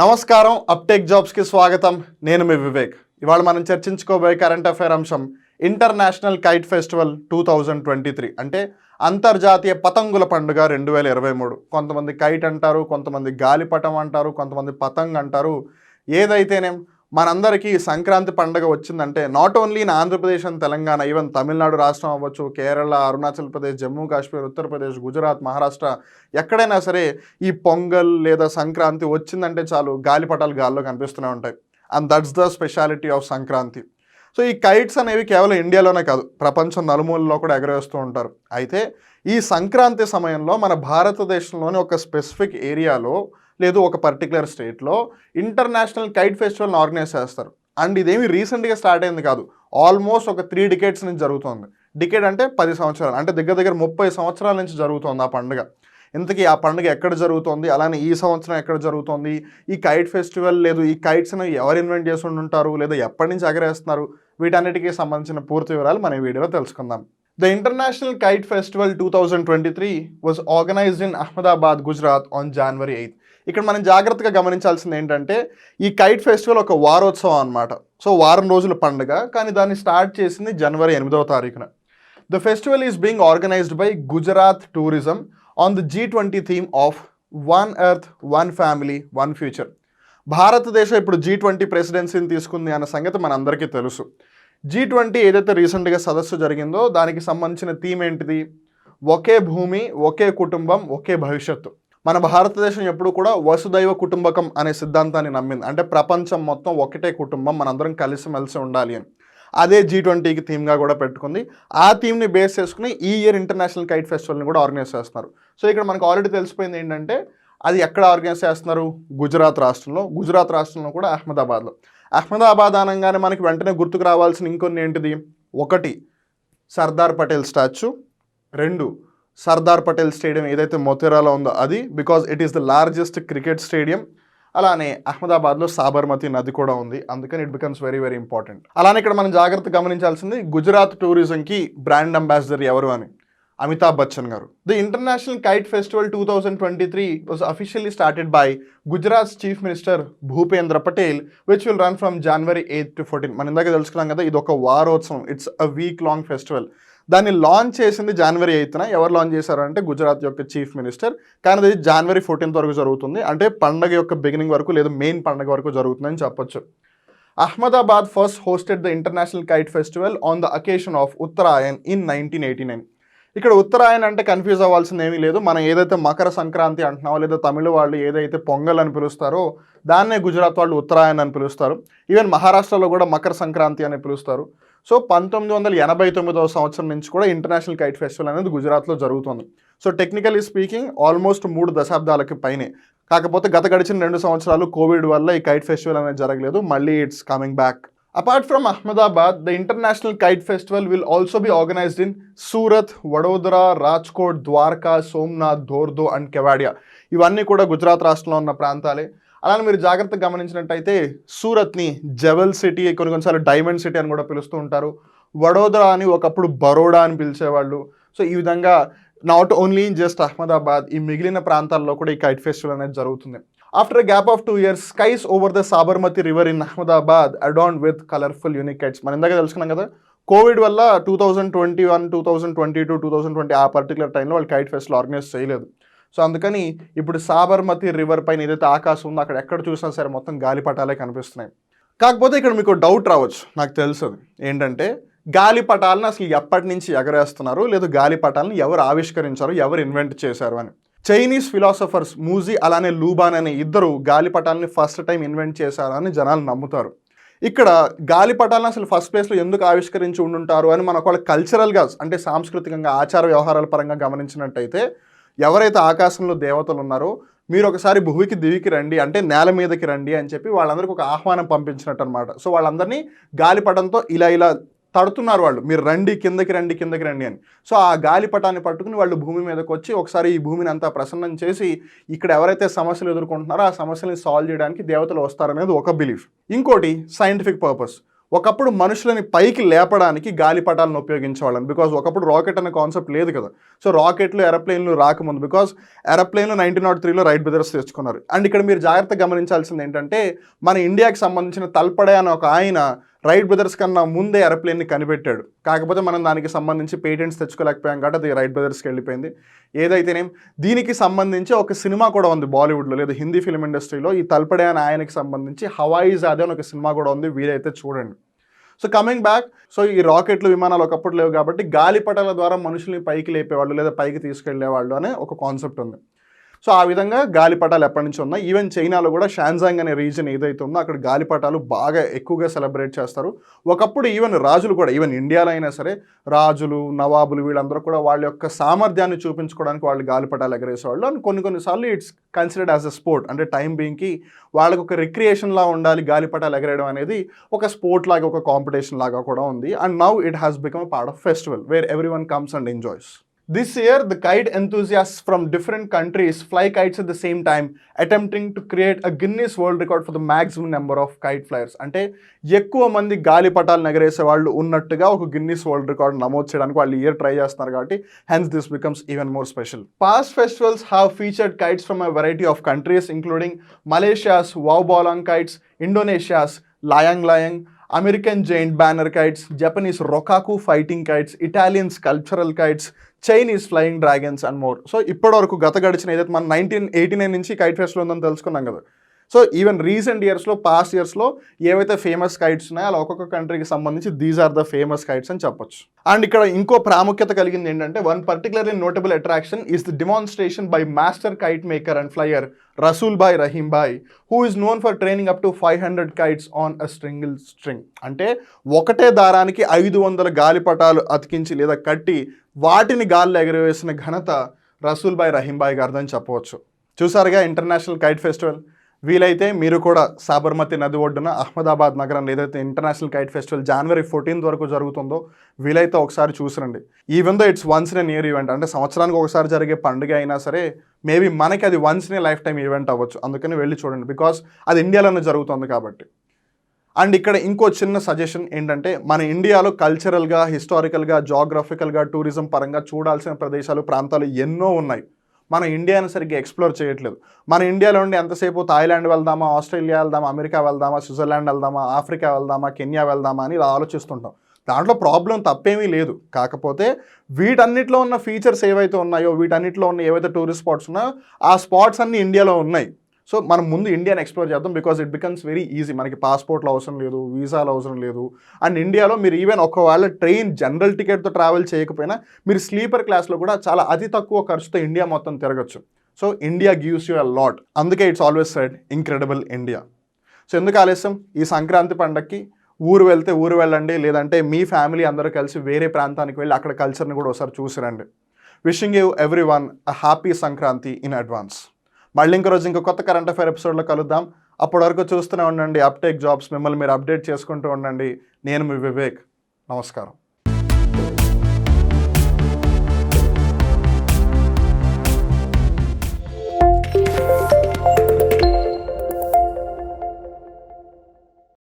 నమస్కారం uptake jobs కి స్వాగతం. నేను మీ వివేక్. ఇవాళ మనం చర్చించుకోబోయే కరెంట్ అఫైర్ అంశం ఇంటర్నేషనల్ కైట్ ఫెస్టివల్ 2023 అంటే అంతర్జాతీయ పతంగుల పండుగ 2023. కొంతమంది కైట్ అంటారు, కొంతమంది గాలిపటం అంటారు, కొంతమంది పతంగ్ అంటారు. ఏదైతేనేం మనందరికీ సంక్రాంతి పండుగ వచ్చిందంటే not only in Andhra Pradesh and Telangana, even Tamil Nadu రాష్ట్రం అవ్వచ్చు, కేరళ, అరుణాచల్ ప్రదేశ్, జమ్మూ కాశ్మీర్, ఉత్తరప్రదేశ్, గుజరాత్, మహారాష్ట్ర, ఎక్కడైనా సరే ఈ పొంగల్ లేదా సంక్రాంతి వచ్చిందంటే చాలు గాలిపటాలు గాల్లో కనిపిస్తూనే ఉంటాయి. And that's the speciality of Sankranti. So ఈ కైట్స్ అనేవి కేవలం ఇండియాలోనే కాదు, ప్రపంచం నలుమూలలో కూడా ఎగరేస్తూ ఉంటారు. అయితే ఈ సంక్రాంతి సమయంలో మన భారతదేశంలోని ఒక స్పెసిఫిక్ ఏరియాలో లేదు ఒక పర్టికులర్ స్టేట్లో ఇంటర్నేషనల్ కైట్ ఫెస్టివల్ని ఆర్గనైజ్ చేస్తారు. అండ్ ఇదేమి రీసెంట్గా స్టార్ట్ అయింది కాదు, ఆల్మోస్ట్ ఒక 3 decades నుంచి జరుగుతుంది. డికేడ్ అంటే 10 సంవత్సరాలు, అంటే దగ్గర 30 సంవత్సరాల నుంచి జరుగుతుంది ఆ పండుగ. ఇంతకీ ఆ పండుగ ఎక్కడ జరుగుతుంది, అలానే ఈ సంవత్సరం ఎక్కడ జరుగుతుంది, ఈ కైట్ ఫెస్టివల్ లేదు ఈ కైట్స్ని ఎవరు ఇన్వెంట్ చేసి ఉంటారు లేదా ఎప్పటి నుంచి ఎగరేస్తున్నారు, వీటన్నిటికీ సంబంధించిన పూర్తి వివరాలు మన ఈ వీడియోలో తెలుసుకుందాం. The International Kite Festival 2023 was organized in Ahmedabad, Gujarat on January 8th. ఇక్కడ మనం జాగ్రత్తగా గమనించాల్సింది ఏంటంటే ఈ కైట్ ఫెస్టివల్ ఒక వారోత్సవం అన్నమాట. సో వారం రోజుల పండుగ, కానీ దాన్ని స్టార్ట్ చేసింది జనవరి 8వ తారీఖున. The festival is being organised by Gujarat tourism on the G20 theme of one earth, one family, one future. భారతదేశం ఇప్పుడు G20 ప్రెసిడెన్సీని తీసుకుంది అన్న సంగతి మనందరికీ తెలుసు. G20 ఏదైతే రీసెంట్గా సదస్సు జరిగిందో దానికి సంబంధించిన థీమ్ ఏంటిది? ఒకే భూమి, ఒకే కుటుంబం, ఒకే భవిష్యత్తు. మన భారతదేశం ఎప్పుడు కూడా వసుదైవ కుటుంబకం అనే సిద్ధాంతాన్ని నమ్మింది. అంటే ప్రపంచం మొత్తం ఒకటే కుటుంబం, మనందరం కలిసిమెలిసి ఉండాలి అని. అదే G20కి థీమ్గా కూడా పెట్టుకుంది. ఆ థీమ్ని బేస్ చేసుకుని ఈ ఇయర్ ఇంటర్నేషనల్ కైట్ ఫెస్టివల్ని కూడా ఆర్గనైజ్ చేస్తున్నారు. సో ఇక్కడ మనకు ఆల్రెడీ తెలిసిపోయింది ఏంటంటే అది ఎక్కడ ఆర్గనైజ్ చేస్తున్నారు? గుజరాత్ రాష్ట్రంలో. గుజరాత్ రాష్ట్రంలో కూడా అహ్మదాబాద్లో. అహ్మదాబాద్ అనగానే మనకి వెంటనే గుర్తుకు రావాల్సిన ఇంకొన్ని ఏంటిది? 1 సర్దార్ పటేల్ స్టాచ్యూ, 2 సర్దార్ పటేల్ స్టేడియం ఏదైతే మోతేరాలో ఉందో అది, because it is the largest cricket stadium. అలానే అహ్మదాబాద్లో సాబర్మతి నది కూడా ఉంది, అందుకని it becomes very very important. అలానే ఇక్కడ మనం జాగ్రత్త గమనించాల్సింది గుజరాత్ టూరిజంకి బ్రాండ్ అంబాసిడర్ ఎవరు అని, అమితాబ్ బచ్చన్ గారు. The international kite festival 2023 was officially started by Gujarat's Chief Minister Bhupendra Patel, which will run from January 8th to 14th. మనం ఇందాక తెలుసుకున్నాం కదా, ఇది ఒక వారోత్సవం, it's a week long festival. దాన్ని లాంచ్ చేసింది January 8th. ఎవరు లాంచ్ చేశారు అంటే గుజరాత్ యొక్క చీఫ్ మినిస్టర్. కానీ అది January 14th వరకు జరుగుతుంది, అంటే పండగ యొక్క బిగినింగ్ వరకు లేదా మెయిన్ పండగ వరకు జరుగుతుందని చెప్పొచ్చు. Ahmedabad first hosted the international kite festival on the occasion of Uttarayan in 1989. ఇక్కడ ఉత్తరాయణ అంటే కన్ఫ్యూజ్ అవ్వాల్సింది ఏమీ లేదు. మనం ఏదైతే మకర సంక్రాంతి అంటున్నామో లేదా తమిళ వాళ్ళు ఏదైతే పొంగల్ అని పిలుస్తారో దాన్నే గుజరాత్ వాళ్ళు ఉత్తరాయణ అని పిలుస్తారు. ఈవెన్ మహారాష్ట్రలో కూడా మకర సంక్రాంతి అని పిలుస్తారు. సో 1989వ సంవత్సరం నుంచి కూడా ఇంటర్నేషనల్ కైట్ ఫెస్టివల్ అనేది గుజరాత్లో జరుగుతుంది. సో టెక్నికలీ స్పీకింగ్ ఆల్మోస్ట్ 3 దశాబ్దాలకి పైనే. కాకపోతే గడిచిన 2 సంవత్సరాలు కోవిడ్ వల్ల ఈ కైట్ ఫెస్టివల్ అనేది జరగలేదు. మళ్ళీ it's coming back. Apart from Ahmedabad, the International Kite Festival will also be organized in Surat, Vadodara, Rajkot, Dwarka, Somnath, Dhordo and Kevadia. ఇవన్నీ కూడా గుజరాత్ రాష్ట్రంలో ఉన్న ప్రాంతాలే. అలానే మీరు జాగ్రత్తగా గమనించినట్టయితే సూరత్ని జెవెల్ సిటీ, కొన్నిసార్లు డైమండ్ సిటీ అని కూడా పిలుస్తూ ఉంటారు. వడోదరా అని ఒకప్పుడు బరోడా అని పిలిచేవాళ్ళు. సో ఈ విధంగా not only in just Ahmedabad, ఈ మిగిలిన ప్రాంతాల్లో కూడా ఈ కైట్ ఫెస్టివల్ అనేది జరుగుతుంది. After a gap of 2 years, skies over the Sabarmati river in Ahmedabad adorned with colorful unique kites. మనం ఇందాక తెలుసుకున్నాం కదా, కోవిడ్ వల్ల 2021, 2022, 2020 ఆ పర్టికులర్ టైంలో వాళ్ళు కైట్ ఫెస్టివల్ ఆర్గనైజ్ చేయలేదు. సో అందుకని ఇప్పుడు సాబర్మతి రివర్ పైన ఏదైతే ఆకాశం ఉందో అక్కడ ఎక్కడ చూసినా సరే మొత్తం గాలిపటాలే కనిపిస్తున్నాయి. కాకపోతే ఇక్కడ మీకు డౌట్ రావచ్చు, నాకు తెలుసు ఏంటంటే గాలిపటాలను అసలు ఎప్పటి నుంచి ఎగరేస్తున్నారు, లేదా గాలిపటాలను ఎవరు ఆవిష్కరించారు, ఎవరు ఇన్వెంట్ చేశారు అని. చైనీస్ ఫిలాసఫర్స్ మూజీ అలానే లూబాన్ అనే ఇద్దరు గాలిపటాలని ఫస్ట్ టైం ఇన్వెంట్ చేశారని జనాలు నమ్ముతారు. ఇక్కడ గాలిపటాలను అసలు ఫస్ట్ ప్లేస్లో ఎందుకు ఆవిష్కరించి ఉండుంటారు అని మనం ఒకవేళ కల్చరల్గా అంటే సాంస్కృతికంగా ఆచార వ్యవహారాల పరంగా గమనించినట్టయితే, ఎవరైతే ఆకాశంలో దేవతలు ఉన్నారో మీరు ఒకసారి భూమికి దివికి రండి అంటే నేల మీదకి రండి అని చెప్పి వాళ్ళందరికీ ఒక ఆహ్వానం పంపించినట్టు అనమాట. సో వాళ్ళందరినీ గాలిపటంతో ఇలా తడుతున్నారు వాళ్ళు, మీరు రండి కిందకి రండి కిందకి రండి అని. సో ఆ గాలిపటాన్ని పట్టుకుని వాళ్ళు భూమి మీదకి వచ్చి ఒకసారి ఈ భూమిని అంతా ప్రసన్నం చేసి ఇక్కడ ఎవరైతే సమస్యలు ఎదుర్కొంటున్నారో ఆ సమస్యల్ని సాల్వ్ చేయడానికి దేవతలు వస్తారనేది ఒక బిలీఫ్. ఇంకోటి సైంటిఫిక్ పర్పస్. ఒకప్పుడు మనుషులని పైకి లేపడానికి గాలిపటాలను ఉపయోగించేవాళ్ళని. బికాజ్ ఒకప్పుడు రాకెట్ అనే కాన్సెప్ట్ లేదు కదా. సో రాకెట్లు, ఏరోప్లేన్లు రాకముందు, బికాజ్ ఏరోప్లేన్లు 1903లో రైట్ బ్రదర్స్ తెచ్చుకున్నారు. అండ్ ఇక్కడ మీరు జాగ్రత్తగా గమనించాల్సింది ఏంటంటే, మన ఇండియాకి సంబంధించిన తల్పడే అని ఒక ఆయన రైట్ బ్రదర్స్ కన్నా ముందే ఏరోప్లేన్ని కనిపెట్టాడు. కాకపోతే మనం దానికి సంబంధించి పేటెంట్స్ తెచ్చుకోలేకపోయాం కాబట్టి అది రైట్ బ్రదర్స్కి వెళ్ళిపోయింది. ఏదైతేనేం దీనికి సంబంధించి ఒక సినిమా కూడా ఉంది బాలీవుడ్లో లేదా హిందీ ఫిల్మ్ ఇండస్ట్రీలో. ఈ తల్పడే అని ఆయనకి సంబంధించి హవాయి జాదే అని ఒక సినిమా కూడా ఉంది, వీలైతే చూడండి. సో కమింగ్ బ్యాక్, సో ఈ రాకెట్లు, విమానాలు ఒకప్పుడు లేవు కాబట్టి గాలిపటాల ద్వారా మనుషుల్ని పైకి లేపేవాళ్ళు లేదా పైకి తీసుకెళ్లేవాళ్ళు అనే ఒక కాన్సెప్ట్ ఉంది. సో ఆ విధంగా గాలిపటాలు ఎప్పటి నుంచి ఉన్నాయి. ఈవెన్ చైనాలో కూడా షాన్జాంగ్ అనే రీజన్ ఏదైతే ఉందో అక్కడ గాలిపటాలు బాగా ఎక్కువగా సెలబ్రేట్ చేస్తారు. ఒకప్పుడు ఈవెన్ రాజులు కూడా, ఈవెన్ ఇండియాలో అయినా సరే రాజులు, నవాబులు వీళ్ళందరూ కూడా వాళ్ళ యొక్క సామర్థ్యాన్ని చూపించుకోవడానికి వాళ్ళు గాలిపటాలు ఎగరేసేవాళ్ళు. అండ్ కొన్నిసార్లు it's considered as a sport. అంటే టైం బీయింగ్కి వాళ్ళకు ఒక రిక్రియేషన్లా ఉండాలి గాలిపటాలు ఎగరేయడం అనేది, ఒక స్పోర్ట్ లాగా, ఒక కాంపిటీషన్ లాగా కూడా ఉంది. And now it has become a part of festival where every one comes and enjoys. This year, the kite enthusiasts from different countries fly kites at the same time, attempting to create a Guinness World Record for the maximum number of kite flyers. అంటే ఎక్కువ మంది గాలిపటాలు ఎగరేసే వాళ్ళు ఉన్నట్టుగా ఒక Guinness world record నమోదు చేయడానికి వాళ్ళు ఇయర్ ట్రై చేస్తున్నారు కాబట్టి hence this becomes even more special. Past festivals have featured kites from a variety of countries including Malaysia's Wow Bolang kites, Indonesia's Layang Layang, American giant banner kites, Japanese Rokaku fighting kites, Italian sculptural kites, Chinese flying dragons and more. So ఇప్పటివరకు గడిచిన ఏదైతే మనం 1989 నుంచి kite festival ఉందని తెలుసుకున్నాం కదా. So even recent ఇయర్స్లో, past ఇయర్స్లో ఏవైతే ఫేమస్ కైట్స్ ఉన్నాయో అలా ఒక్కొక్క కంట్రీకి సంబంధించి these are the famous kites అని చెప్పొచ్చు. అండ్ ఇక్కడ ఇంకో ప్రాముఖ్యత కలిగింది ఏంటంటే, one particularly notable attraction is the demonstration by master kite maker and flyer Rasool Bhai Rahim Bhai, who is known for training up to 500 kites on a single string. అంటే ఒకటే దారానికి 500 గాలిపటాలు అతికించి లేదా కట్టి వాటిని గాల్లో ఎగరవేసిన ఘనత రసూల్ భాయ్ రహీం భాయ్ గారిదని చెప్పవచ్చు. చూసారుగా ఇంటర్నేషనల్ కైట్ ఫెస్టివల్. వీలైతే మీరు కూడా సాబర్మతి నది ఒడ్డున అహ్మదాబాద్ నగరంలో ఏదైతే ఇంటర్నేషనల్ కైట్ ఫెస్టివల్ జనవరి 14th వరకు జరుగుతుందో వీలైతే ఒకసారి చూసిరండి. Even though it's once in a year event, అంటే సంవత్సరానికి ఒకసారి జరిగే పండుగ అయినా సరే మేబీ మనకి అది once in a life time event అవ్వచ్చు. అందుకని వెళ్ళి చూడండి, బికాస్ అది ఇండియాలోనే జరుగుతుంది కాబట్టి. అండ్ ఇక్కడ ఇంకో చిన్న సజెషన్ ఏంటంటే, మన ఇండియాలో కల్చరల్గా, హిస్టారికల్గా, జాగ్రఫికల్గా, టూరిజం పరంగా చూడాల్సిన ప్రదేశాలు, ప్రాంతాలు ఎన్నో ఉన్నాయి. మన ఇండియాని సరిగ్గా ఎక్స్ప్లోర్ చేయట్లేదు. మన ఇండియాలో ఉండి ఎంతసేపు థాయిలాండ్ వెళ్దామా, ఆస్ట్రేలియా వెళ్దామా, అమెరికా వెళ్దామా, స్విట్జర్లాండ్ వెళ్దామా, ఆఫ్రికా వెళ్దామా, కెన్యా వెళ్దామా అని ఇలా ఆలోచిస్తుంటాం. దాంట్లో ప్రాబ్లం తప్పేమీ లేదు. కాకపోతే వీటన్నిటిలో ఉన్న ఫీచర్స్ ఏవైతే ఉన్నాయో, వీటన్నిటిలో ఉన్న ఏవైతే టూరిస్ట్ స్పాట్స్ ఉన్నాయో ఆ స్పాట్స్ అన్నీ ఇండియాలో ఉన్నాయి. సో మనం ముందు ఇండియాని ఎక్స్ప్లోర్ చేద్దాం, because it becomes very easy. మనకి పాస్పోర్ట్లు అవసరం లేదు, వీసాలు అవసరం లేదు. అండ్ ఇండియాలో మీరు ఈవెన్ ఒకవేళ ట్రైన్ జనరల్ టికెట్తో ట్రావెల్ చేయకపోయినా మీరు స్లీపర్ క్లాస్లో కూడా చాలా అతి తక్కువ ఖర్చుతో ఇండియా మొత్తం తిరగచ్చు. So India gives you a lot. అందుకే it's always said incredible India. So ఎందుకు ఆలస్యం, ఈ సంక్రాంతి పండగకి ఊరు వెళ్తే ఊరు వెళ్ళండి, లేదంటే మీ ఫ్యామిలీ అందరూ కలిసి వేరే ప్రాంతానికి వెళ్ళి అక్కడ కల్చర్ని కూడా ఒకసారి చూసిరండి. Wishing you everyone a happy Sankranti in advance. మళ్ళీ ఇంకో రోజు ఇంకో కొత్త కరెంట్ అఫైర్ ఎపిసోడ్లో కలుద్దాం. అప్పటి వరకు చూస్తూనే ఉండండి అప్టేక్ జాబ్స్. మిమ్మల్ని మీరు అప్డేట్ చేసుకుంటూ ఉండండి. నేను మీ వివేక్. నమస్కారం.